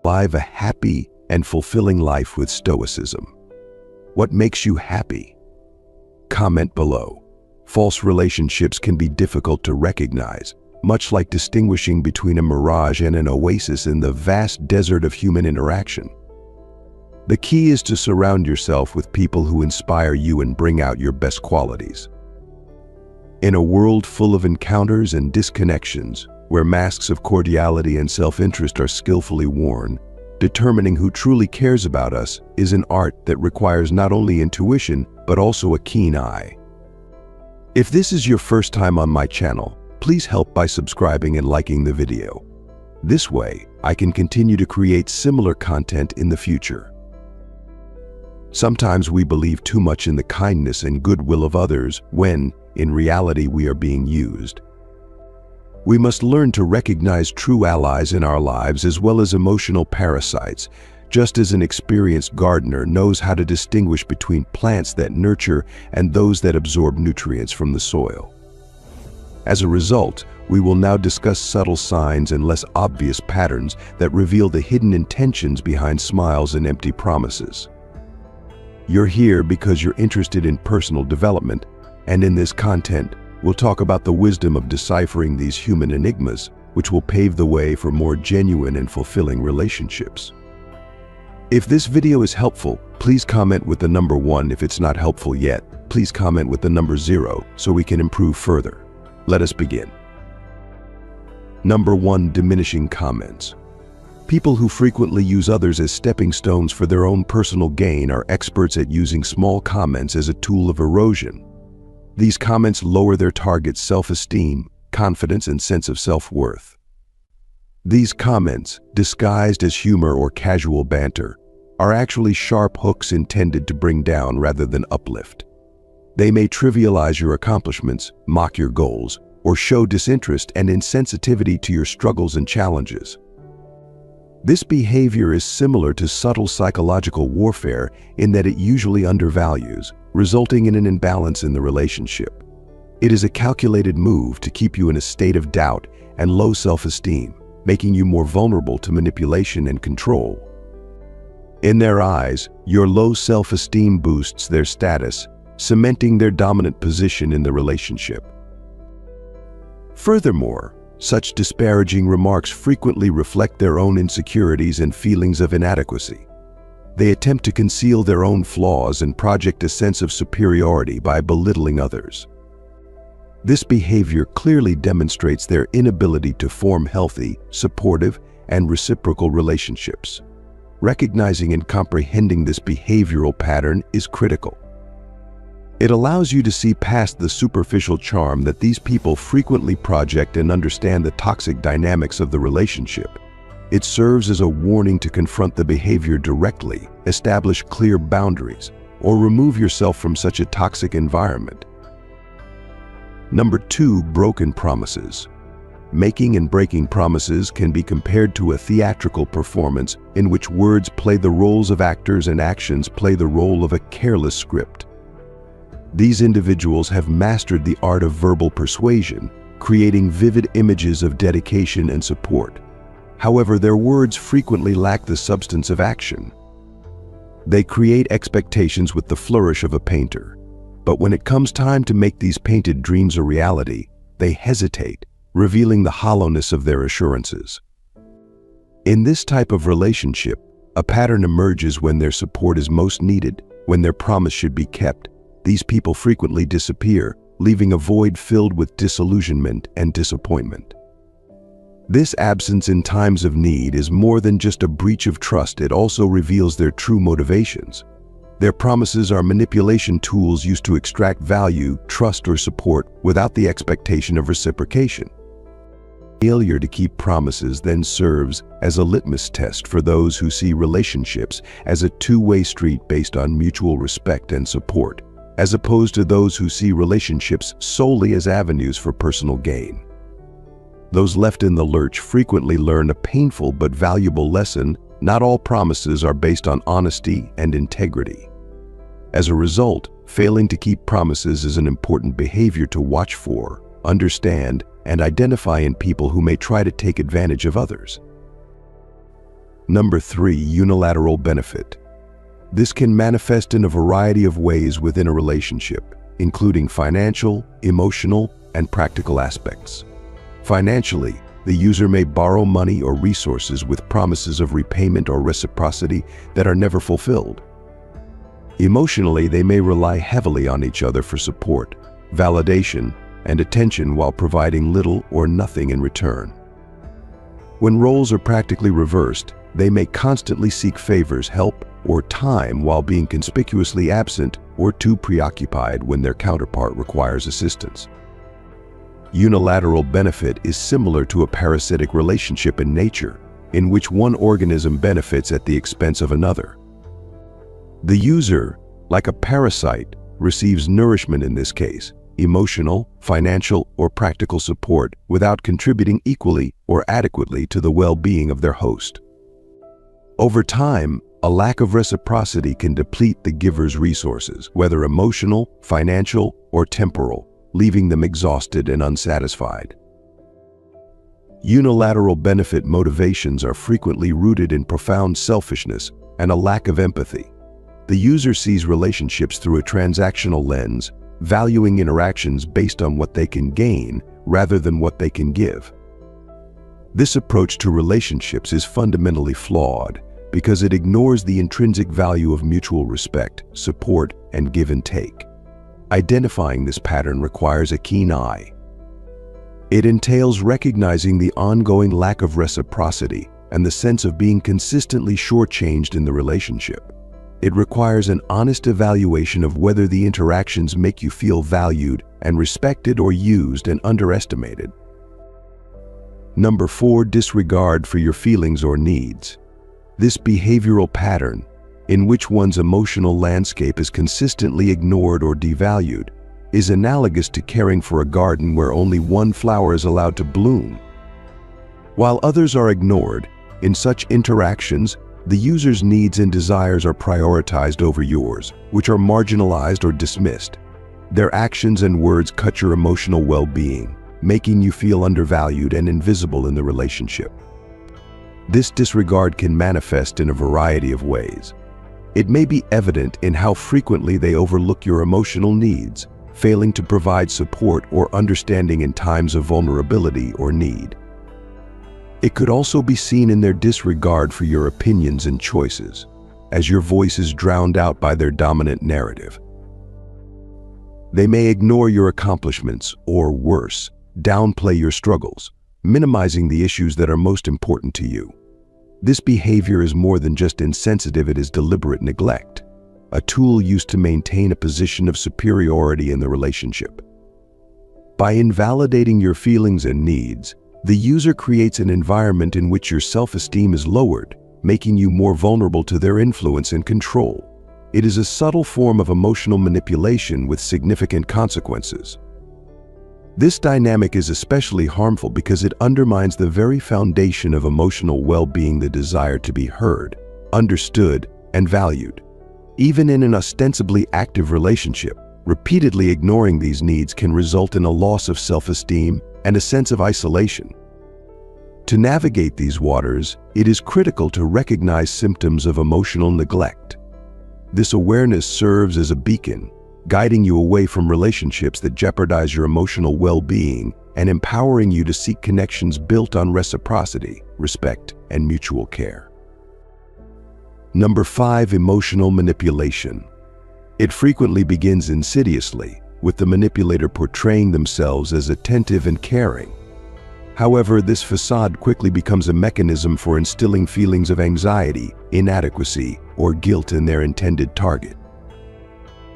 Live a happy and fulfilling life with Stoicism. What makes you happy? Comment below. False relationships can be difficult to recognize, much like distinguishing between a mirage and an oasis in the vast desert of human interaction. The key is to surround yourself with people who inspire you and bring out your best qualities. In a world full of encounters and disconnections, where masks of cordiality and self-interest are skillfully worn, determining who truly cares about us is an art that requires not only intuition, but also a keen eye. If this is your first time on my channel, please help by subscribing and liking the video. This way, I can continue to create similar content in the future. Sometimes we believe too much in the kindness and goodwill of others when, in reality, we are being used. We must learn to recognize true allies in our lives as well as emotional parasites, just as an experienced gardener knows how to distinguish between plants that nurture and those that absorb nutrients from the soil. As a result, we will now discuss subtle signs and less obvious patterns that reveal the hidden intentions behind smiles and empty promises. You're here because you're interested in personal development, and in this content, we'll talk about the wisdom of deciphering these human enigmas, which will pave the way for more genuine and fulfilling relationships. If this video is helpful, please comment with the number 1. If it's not helpful yet, please comment with the number 0 so we can improve further. Let us begin. Number 1. Diminishing comments. People who frequently use others as stepping stones for their own personal gain are experts at using small comments as a tool of erosion. These comments lower their target's self-esteem, confidence, and sense of self-worth. These comments, disguised as humor or casual banter, are actually sharp hooks intended to bring down rather than uplift. They may trivialize your accomplishments, mock your goals, or show disinterest and insensitivity to your struggles and challenges. This behavior is similar to subtle psychological warfare in that it usually undervalues, resulting in an imbalance in the relationship. It is a calculated move to keep you in a state of doubt and low self-esteem, making you more vulnerable to manipulation and control. In their eyes, your low self-esteem boosts their status, cementing their dominant position in the relationship. Furthermore, such disparaging remarks frequently reflect their own insecurities and feelings of inadequacy. They attempt to conceal their own flaws and project a sense of superiority by belittling others. This behavior clearly demonstrates their inability to form healthy, supportive, and reciprocal relationships. Recognizing and comprehending this behavioral pattern is critical. It allows you to see past the superficial charm that these people frequently project and understand the toxic dynamics of the relationship. It serves as a warning to confront the behavior directly, establish clear boundaries, or remove yourself from such a toxic environment. Number 2. Broken promises. Making and breaking promises can be compared to a theatrical performance in which words play the roles of actors and actions play the role of a careless script. These individuals have mastered the art of verbal persuasion, creating vivid images of dedication and support. However, their words frequently lack the substance of action. They create expectations with the flourish of a painter, but when it comes time to make these painted dreams a reality, they hesitate, revealing the hollowness of their assurances. In this type of relationship, a pattern emerges when their support is most needed, when their promise should be kept. These people frequently disappear, leaving a void filled with disillusionment and disappointment. This absence in times of need is more than just a breach of trust. It also reveals their true motivations. Their promises are manipulation tools used to extract value, trust, or support without the expectation of reciprocation. Failure to keep promises then serves as a litmus test for those who see relationships as a two-way street based on mutual respect and support, as opposed to those who see relationships solely as avenues for personal gain. Those left in the lurch frequently learn a painful but valuable lesson: not all promises are based on honesty and integrity. As a result, failing to keep promises is an important behavior to watch for, understand, and identify in people who may try to take advantage of others. Number 3, unilateral benefit. This can manifest in a variety of ways within a relationship, including financial, emotional, and practical aspects. Financially, the user may borrow money or resources with promises of repayment or reciprocity that are never fulfilled. Emotionally, they may rely heavily on each other for support, validation, and attention while providing little or nothing in return. When roles are practically reversed, they may constantly seek favors, help, or time while being conspicuously absent or too preoccupied when their counterpart requires assistance. Unilateral benefit is similar to a parasitic relationship in nature, in which one organism benefits at the expense of another. The user, like a parasite, receives nourishment, in this case, emotional, financial, or practical support, without contributing equally or adequately to the well-being of their host. Over time, a lack of reciprocity can deplete the giver's resources, whether emotional, financial, or temporal, leaving them exhausted and unsatisfied. Unilateral benefit motivations are frequently rooted in profound selfishness and a lack of empathy. The user sees relationships through a transactional lens, valuing interactions based on what they can gain rather than what they can give. This approach to relationships is fundamentally flawed because it ignores the intrinsic value of mutual respect, support, and give and take. Identifying this pattern requires a keen eye. It entails recognizing the ongoing lack of reciprocity and the sense of being consistently shortchanged in the relationship. It requires an honest evaluation of whether the interactions make you feel valued and respected or used and underestimated. Number 4, disregard for your feelings or needs. This behavioral pattern, in which one's emotional landscape is consistently ignored or devalued, is analogous to caring for a garden where only one flower is allowed to bloom. While others are ignored, in such interactions, the user's needs and desires are prioritized over yours, which are marginalized or dismissed. Their actions and words cut your emotional well-being, making you feel undervalued and invisible in the relationship. This disregard can manifest in a variety of ways. It may be evident in how frequently they overlook your emotional needs, failing to provide support or understanding in times of vulnerability or need. It could also be seen in their disregard for your opinions and choices, as your voice is drowned out by their dominant narrative. They may ignore your accomplishments or, worse, downplay your struggles, minimizing the issues that are most important to you. This behavior is more than just insensitive, it is deliberate neglect, a tool used to maintain a position of superiority in the relationship. By invalidating your feelings and needs, the user creates an environment in which your self-esteem is lowered, making you more vulnerable to their influence and control. It is a subtle form of emotional manipulation with significant consequences. This dynamic is especially harmful because it undermines the very foundation of emotional well-being, the desire to be heard, understood, and valued. Even in an ostensibly active relationship, repeatedly ignoring these needs can result in a loss of self-esteem and a sense of isolation. To navigate these waters, it is critical to recognize symptoms of emotional neglect. This awareness serves as a beacon, guiding you away from relationships that jeopardize your emotional well-being and empowering you to seek connections built on reciprocity, respect, and mutual care. Number 5, emotional manipulation. It frequently begins insidiously, with the manipulator portraying themselves as attentive and caring. However, this facade quickly becomes a mechanism for instilling feelings of anxiety, inadequacy, or guilt in their intended target.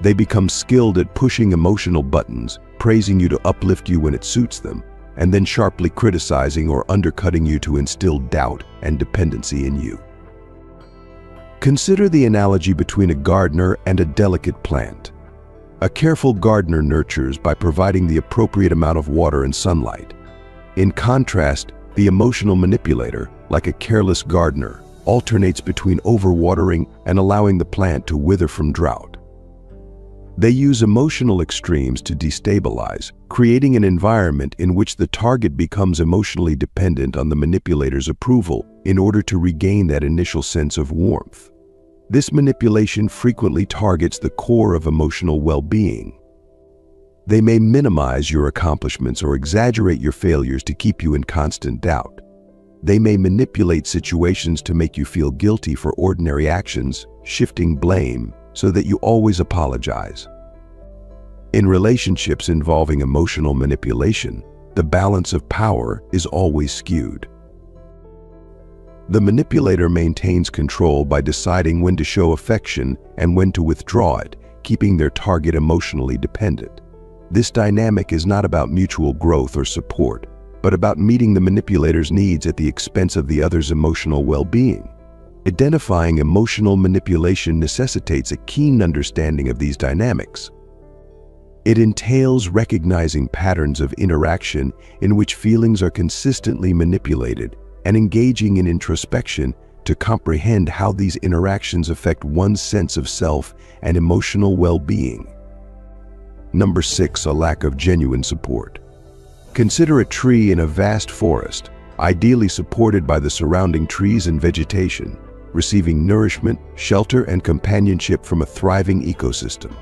They become skilled at pushing emotional buttons, praising you to uplift you when it suits them, and then sharply criticizing or undercutting you to instill doubt and dependency in you. Consider the analogy between a gardener and a delicate plant. A careful gardener nurtures by providing the appropriate amount of water and sunlight. In contrast, the emotional manipulator, like a careless gardener, alternates between overwatering and allowing the plant to wither from drought. They use emotional extremes to destabilize, creating an environment in which the target becomes emotionally dependent on the manipulator's approval in order to regain that initial sense of warmth. This manipulation frequently targets the core of emotional well-being. They may minimize your accomplishments or exaggerate your failures to keep you in constant doubt. They may manipulate situations to make you feel guilty for ordinary actions, shifting blame so that you always apologize. In relationships involving emotional manipulation, the balance of power is always skewed. The manipulator maintains control by deciding when to show affection and when to withdraw it, keeping their target emotionally dependent. This dynamic is not about mutual growth or support, but about meeting the manipulator's needs at the expense of the other's emotional well-being. Identifying emotional manipulation necessitates a keen understanding of these dynamics. It entails recognizing patterns of interaction in which feelings are consistently manipulated and engaging in introspection to comprehend how these interactions affect one's sense of self and emotional well-being. Number 6, a lack of genuine support. Consider a tree in a vast forest, ideally supported by the surrounding trees and vegetation, receiving nourishment, shelter, and companionship from a thriving ecosystem.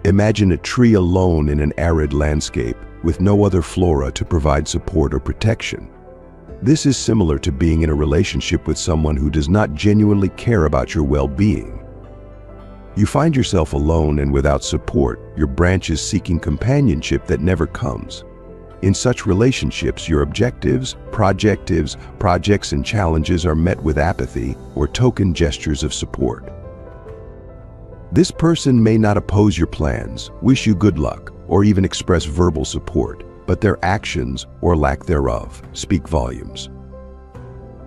Imagine a tree alone in an arid landscape with no other flora to provide support or protection. This is similar to being in a relationship with someone who does not genuinely care about your well-being. You find yourself alone and without support, your branches seeking companionship that never comes. In such relationships, your objectives, projects, and challenges are met with apathy or token gestures of support. This person may not oppose your plans, wish you good luck, or even express verbal support, but their actions, or lack thereof, speak volumes.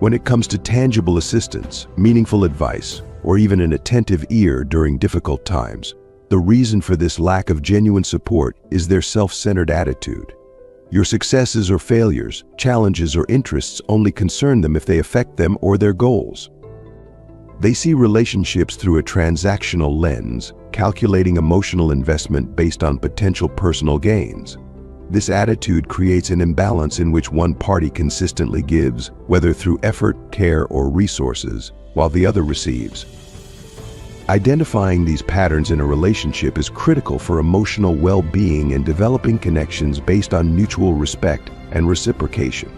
When it comes to tangible assistance, meaningful advice, or even an attentive ear during difficult times, the reason for this lack of genuine support is their self-centered attitude. Your successes or failures, challenges or interests only concern them if they affect them or their goals. They see relationships through a transactional lens, calculating emotional investment based on potential personal gains. This attitude creates an imbalance in which one party consistently gives, whether through effort, care, or resources, while the other receives. Identifying these patterns in a relationship is critical for emotional well-being and developing connections based on mutual respect and reciprocation.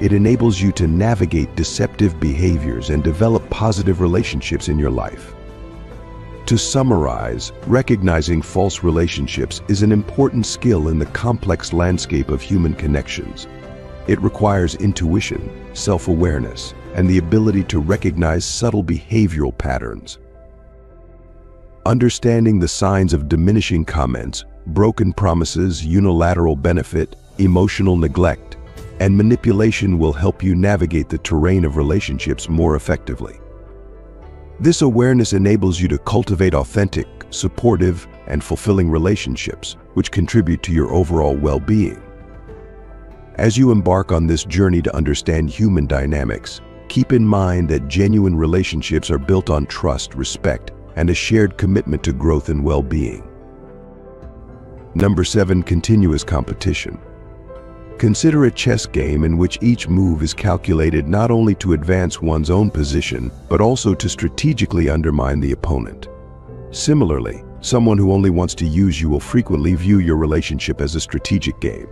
It enables you to navigate deceptive behaviors and develop positive relationships in your life. To summarize, recognizing false relationships is an important skill in the complex landscape of human connections. It requires intuition, self-awareness, and the ability to recognize subtle behavioral patterns. Understanding the signs of diminishing comments, broken promises, unilateral benefit, emotional neglect, and manipulation will help you navigate the terrain of relationships more effectively. This awareness enables you to cultivate authentic, supportive, and fulfilling relationships, which contribute to your overall well-being. As you embark on this journey to understand human dynamics, keep in mind that genuine relationships are built on trust, respect, and a shared commitment to growth and well-being. Number 7, continuous competition. Consider a chess game in which each move is calculated not only to advance one's own position, but also to strategically undermine the opponent. Similarly, someone who only wants to use you will frequently view your relationship as a strategic game.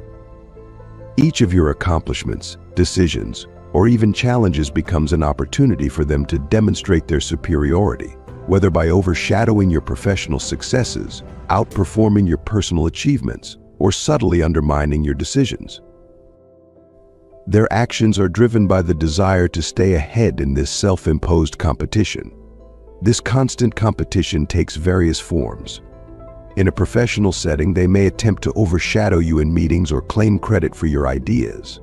Each of your accomplishments, decisions, or even challenges becomes an opportunity for them to demonstrate their superiority, whether by overshadowing your professional successes, outperforming your personal achievements, or subtly undermining your decisions. Their actions are driven by the desire to stay ahead in this self-imposed competition. This constant competition takes various forms. In a professional setting, they may attempt to overshadow you in meetings or claim credit for your ideas.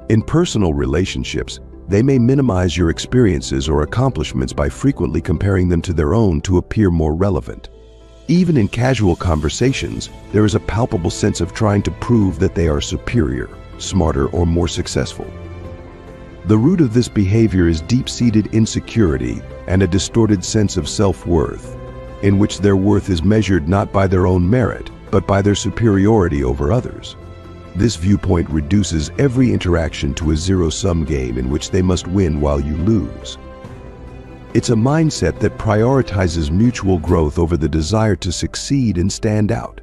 In personal relationships, they may minimize your experiences or accomplishments by frequently comparing them to their own to appear more relevant. Even in casual conversations, there is a palpable sense of trying to prove that they are superior, smarter, or more successful. The root of this behavior is deep-seated insecurity and a distorted sense of self-worth, in which their worth is measured not by their own merit, but by their superiority over others. This viewpoint reduces every interaction to a zero-sum game in which they must win while you lose. It's a mindset that prioritizes mutual growth over the desire to succeed and stand out.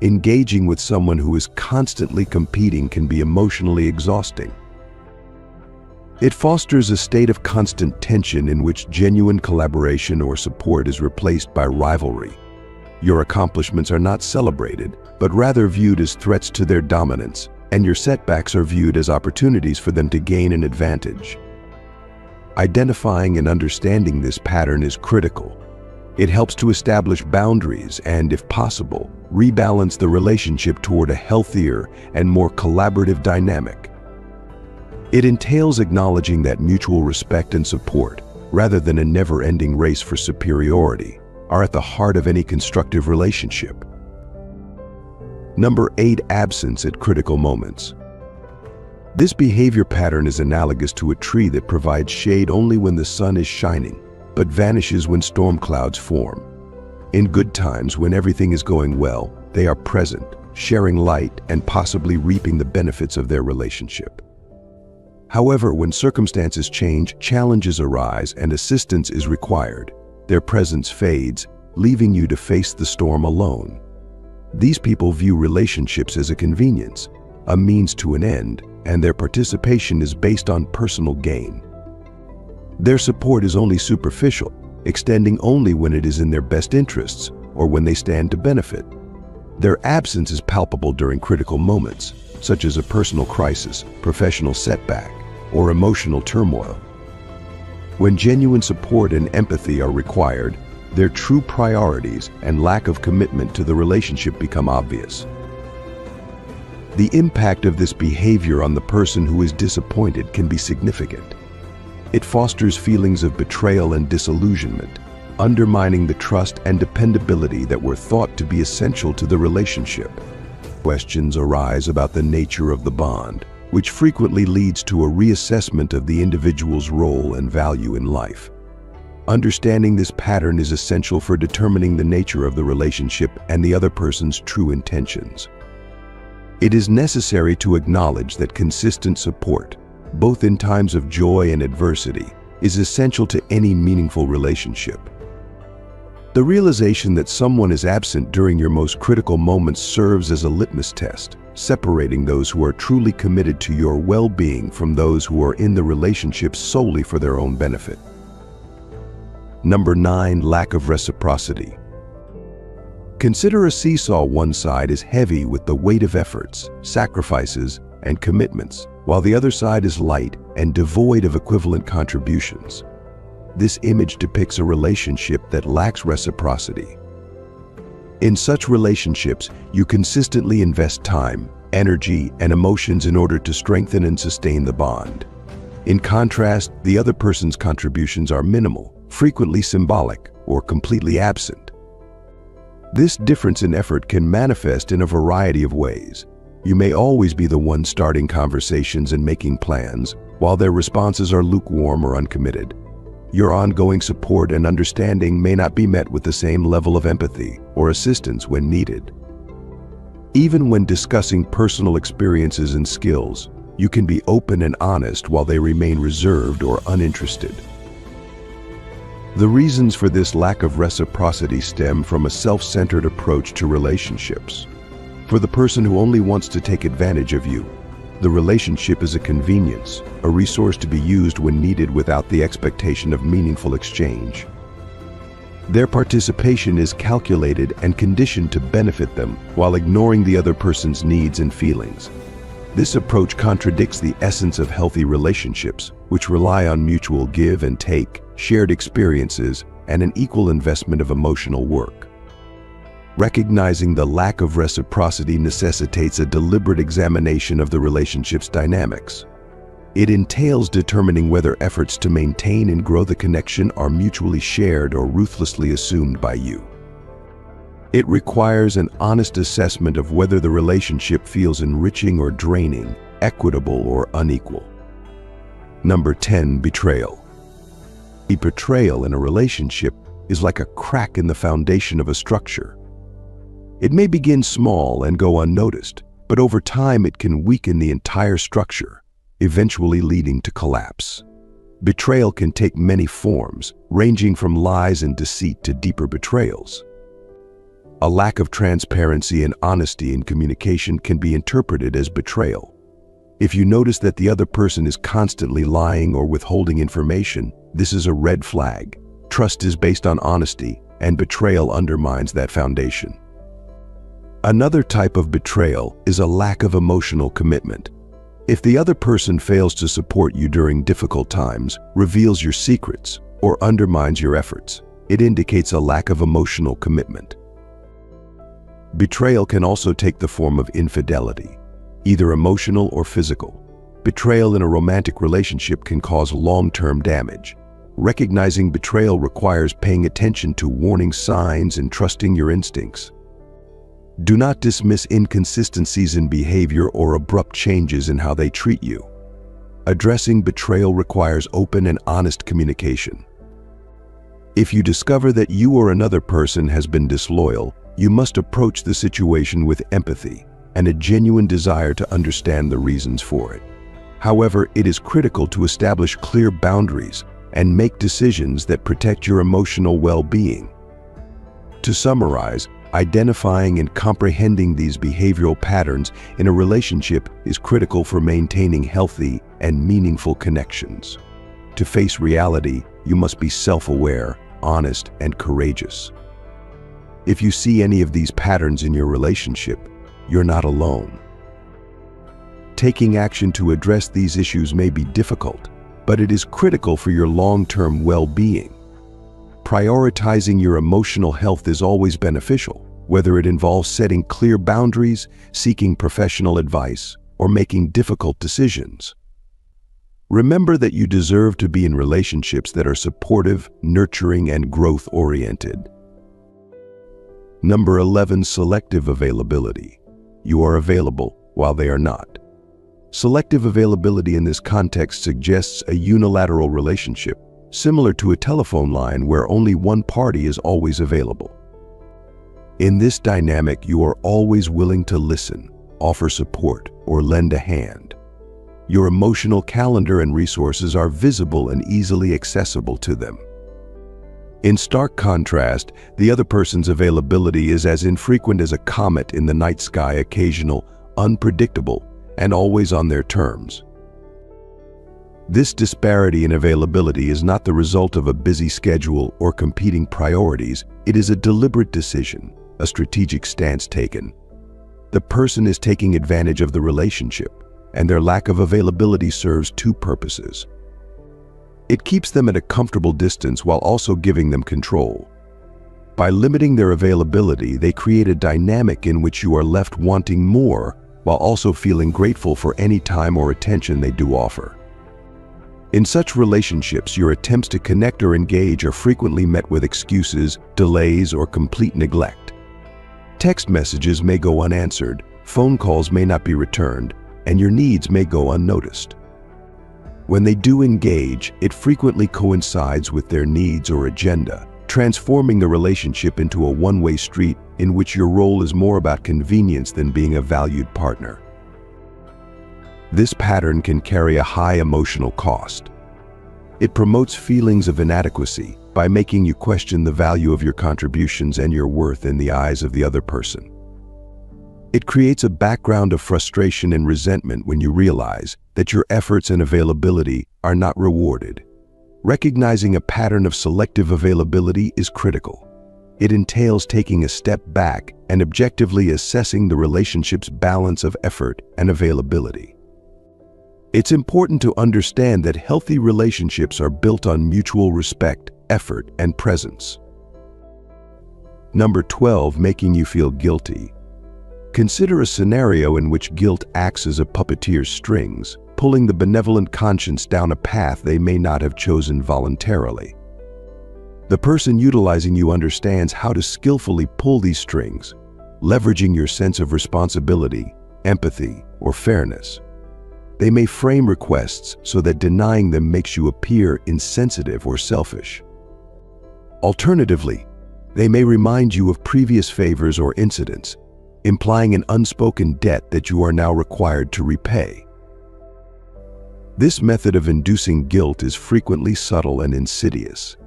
Engaging with someone who is constantly competing can be emotionally exhausting. It fosters a state of constant tension in which genuine collaboration or support is replaced by rivalry. Your accomplishments are not celebrated, but rather viewed as threats to their dominance, and your setbacks are viewed as opportunities for them to gain an advantage. Identifying and understanding this pattern is critical. It helps to establish boundaries and, if possible, rebalance the relationship toward a healthier and more collaborative dynamic. It entails acknowledging that mutual respect and support, rather than a never-ending race for superiority, are at the heart of any constructive relationship. Number 8, absence at critical moments. This behavior pattern is analogous to a tree that provides shade only when the sun is shining, but vanishes when storm clouds form. In good times, when everything is going well, they are present, sharing light and possibly reaping the benefits of their relationship. However, when circumstances change, challenges arise, and assistance is required, their presence fades, leaving you to face the storm alone. These people view relationships as a convenience, a means to an end, and their participation is based on personal gain. Their support is only superficial, extending only when it is in their best interests or when they stand to benefit. Their absence is palpable during critical moments, such as a personal crisis, professional setback, or emotional turmoil. When genuine support and empathy are required, their true priorities and lack of commitment to the relationship become obvious. The impact of this behavior on the person who is disappointed can be significant. It fosters feelings of betrayal and disillusionment, undermining the trust and dependability that were thought to be essential to the relationship. Questions arise about the nature of the bond, which frequently leads to a reassessment of the individual's role and value in life. Understanding this pattern is essential for determining the nature of the relationship and the other person's true intentions. It is necessary to acknowledge that consistent support, both in times of joy and adversity, is essential to any meaningful relationship. The realization that someone is absent during your most critical moments serves as a litmus test, separating those who are truly committed to your well-being from those who are in the relationship solely for their own benefit. Number 9, lack of reciprocity. Consider a seesaw. One side is heavy with the weight of efforts, sacrifices, and commitments, while the other side is light and devoid of equivalent contributions. This image depicts a relationship that lacks reciprocity. In such relationships, you consistently invest time, energy, and emotions in order to strengthen and sustain the bond. In contrast, the other person's contributions are minimal, frequently symbolic, or completely absent. This difference in effort can manifest in a variety of ways. You may always be the one starting conversations and making plans, while their responses are lukewarm or uncommitted. Your ongoing support and understanding may not be met with the same level of empathy or assistance when needed. Even when discussing personal experiences and skills, you can be open and honest while they remain reserved or uninterested. The reasons for this lack of reciprocity stem from a self-centered approach to relationships. For the person who only wants to take advantage of you, the relationship is a convenience, a resource to be used when needed without the expectation of meaningful exchange. Their participation is calculated and conditioned to benefit them while ignoring the other person's needs and feelings. This approach contradicts the essence of healthy relationships, which rely on mutual give and take, shared experiences, and an equal investment of emotional work. Recognizing the lack of reciprocity necessitates a deliberate examination of the relationship's dynamics. It entails determining whether efforts to maintain and grow the connection are mutually shared or ruthlessly assumed by you. It requires an honest assessment of whether the relationship feels enriching or draining, equitable or unequal. Number 10, betrayal. A betrayal in a relationship is like a crack in the foundation of a structure. It may begin small and go unnoticed, but over time it can weaken the entire structure, eventually leading to collapse. Betrayal can take many forms, ranging from lies and deceit to deeper betrayals. A lack of transparency and honesty in communication can be interpreted as betrayal. If you notice that the other person is constantly lying or withholding information, this is a red flag. Trust is based on honesty, and betrayal undermines that foundation. Another type of betrayal is a lack of emotional commitment. If the other person fails to support you during difficult times, reveals your secrets, or undermines your efforts, it indicates a lack of emotional commitment. Betrayal can also take the form of infidelity, either emotional or physical. Betrayal in a romantic relationship can cause long-term damage. Recognizing betrayal requires paying attention to warning signs and trusting your instincts. Do not dismiss inconsistencies in behavior or abrupt changes in how they treat you. Addressing betrayal requires open and honest communication. If you discover that you or another person has been disloyal, you must approach the situation with empathy and a genuine desire to understand the reasons for it. However, it is critical to establish clear boundaries and make decisions that protect your emotional well-being. To summarize, identifying and comprehending these behavioral patterns in a relationship is critical for maintaining healthy and meaningful connections. To face reality, you must be self-aware, honest, and courageous. If you see any of these patterns in your relationship, you're not alone. Taking action to address these issues may be difficult, but it is critical for your long-term well-being. Prioritizing your emotional health is always beneficial, whether it involves setting clear boundaries, seeking professional advice, or making difficult decisions. Remember that you deserve to be in relationships that are supportive, nurturing, and growth-oriented. Number 11, selective availability. You are available while they are not. Selective availability in this context suggests a unilateral relationship, similar to a telephone line where only one party is always available. In this dynamic, you are always willing to listen, offer support, or lend a hand. Your emotional calendar and resources are visible and easily accessible to them. In stark contrast, the other person's availability is as infrequent as a comet in the night sky, occasional, unpredictable, and always on their terms. This disparity in availability is not the result of a busy schedule or competing priorities. It is a deliberate decision, a strategic stance taken. The person is taking advantage of the relationship, and their lack of availability serves two purposes. It keeps them at a comfortable distance while also giving them control. By limiting their availability, they create a dynamic in which you are left wanting more while also feeling grateful for any time or attention they do offer. In such relationships, your attempts to connect or engage are frequently met with excuses, delays, or complete neglect. Text messages may go unanswered, phone calls may not be returned, and your needs may go unnoticed. When they do engage, it frequently coincides with their needs or agenda, transforming the relationship into a one-way street in which your role is more about convenience than being a valued partner. This pattern can carry a high emotional cost. It promotes feelings of inadequacy by making you question the value of your contributions and your worth in the eyes of the other person. It creates a background of frustration and resentment when you realize that your efforts and availability are not rewarded. Recognizing a pattern of selective availability is critical. It entails taking a step back and objectively assessing the relationship's balance of effort and availability. It's important to understand that healthy relationships are built on mutual respect, effort, and presence. Number 12, making you feel guilty. Consider a scenario in which guilt acts as a puppeteer's strings, pulling the benevolent conscience down a path they may not have chosen voluntarily. The person utilizing you understands how to skillfully pull these strings, leveraging your sense of responsibility, empathy, or fairness. They may frame requests so that denying them makes you appear insensitive or selfish. Alternatively, they may remind you of previous favors or incidents, implying an unspoken debt that you are now required to repay. This method of inducing guilt is frequently subtle and insidious.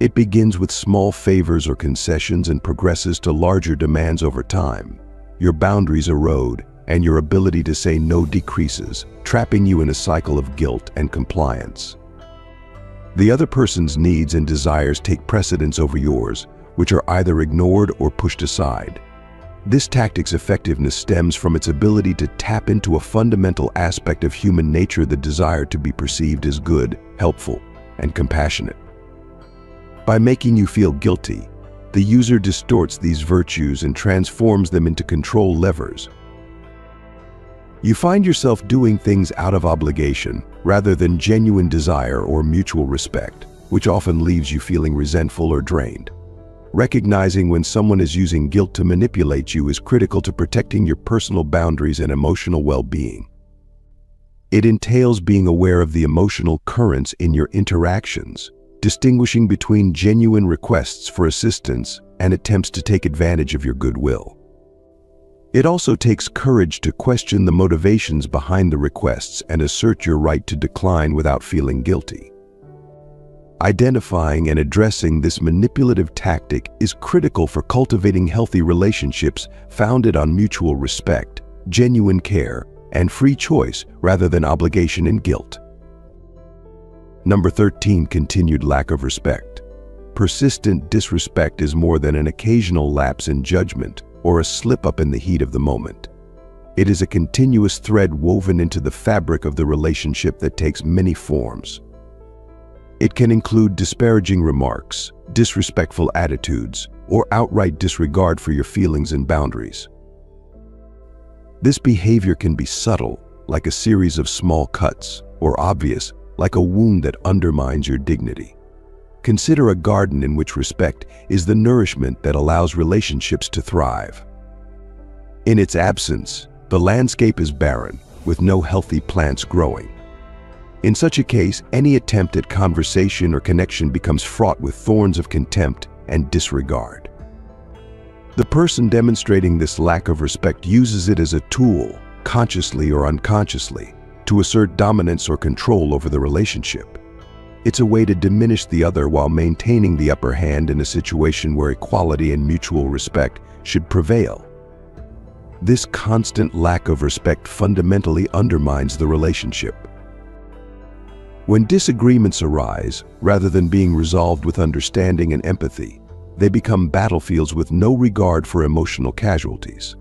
It begins with small favors or concessions and progresses to larger demands over time. Your boundaries erode, and your ability to say no decreases, trapping you in a cycle of guilt and compliance. The other person's needs and desires take precedence over yours, which are either ignored or pushed aside. This tactic's effectiveness stems from its ability to tap into a fundamental aspect of human nature, the desire to be perceived as good, helpful, and compassionate. By making you feel guilty, the user distorts these virtues and transforms them into control levers. You find yourself doing things out of obligation rather than genuine desire or mutual respect, which often leaves you feeling resentful or drained. Recognizing when someone is using guilt to manipulate you is critical to protecting your personal boundaries and emotional well-being. It entails being aware of the emotional currents in your interactions, distinguishing between genuine requests for assistance and attempts to take advantage of your goodwill. It also takes courage to question the motivations behind the requests and assert your right to decline without feeling guilty. Identifying and addressing this manipulative tactic is critical for cultivating healthy relationships founded on mutual respect, genuine care, and free choice rather than obligation and guilt. Number 13. Continued lack of respect. Persistent disrespect is more than an occasional lapse in judgment or a slip-up in the heat of the moment. It is a continuous thread woven into the fabric of the relationship that takes many forms. It can include disparaging remarks, disrespectful attitudes, or outright disregard for your feelings and boundaries. This behavior can be subtle, like a series of small cuts, or obvious, like a wound that undermines your dignity. Consider a garden in which respect is the nourishment that allows relationships to thrive. In its absence, the landscape is barren, with no healthy plants growing. In such a case, any attempt at conversation or connection becomes fraught with thorns of contempt and disregard. The person demonstrating this lack of respect uses it as a tool, consciously or unconsciously, to assert dominance or control over the relationship. It's a way to diminish the other while maintaining the upper hand in a situation where equality and mutual respect should prevail. This constant lack of respect fundamentally undermines the relationship. When disagreements arise, rather than being resolved with understanding and empathy, they become battlefields with no regard for emotional casualties.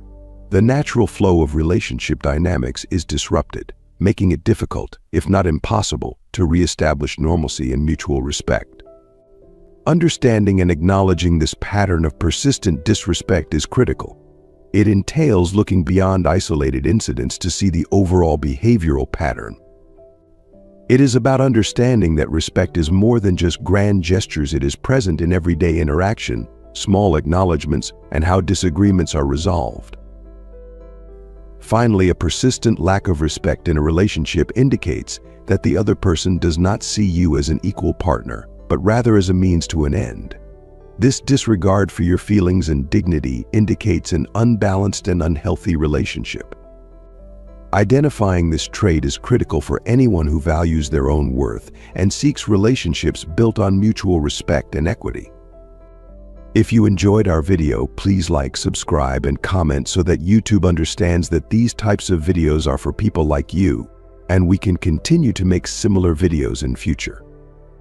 The natural flow of relationship dynamics is disrupted, making it difficult, if not impossible, to reestablish normalcy and mutual respect. Understanding and acknowledging this pattern of persistent disrespect is critical. It entails looking beyond isolated incidents to see the overall behavioral pattern. It is about understanding that respect is more than just grand gestures. It is present in everyday interaction, small acknowledgments, and how disagreements are resolved. Finally, a persistent lack of respect in a relationship indicates that the other person does not see you as an equal partner, but rather as a means to an end. This disregard for your feelings and dignity indicates an unbalanced and unhealthy relationship. Identifying this trait is critical for anyone who values their own worth and seeks relationships built on mutual respect and equity. If you enjoyed our video, please like, subscribe, and comment so that YouTube understands that these types of videos are for people like you, and we can continue to make similar videos in future.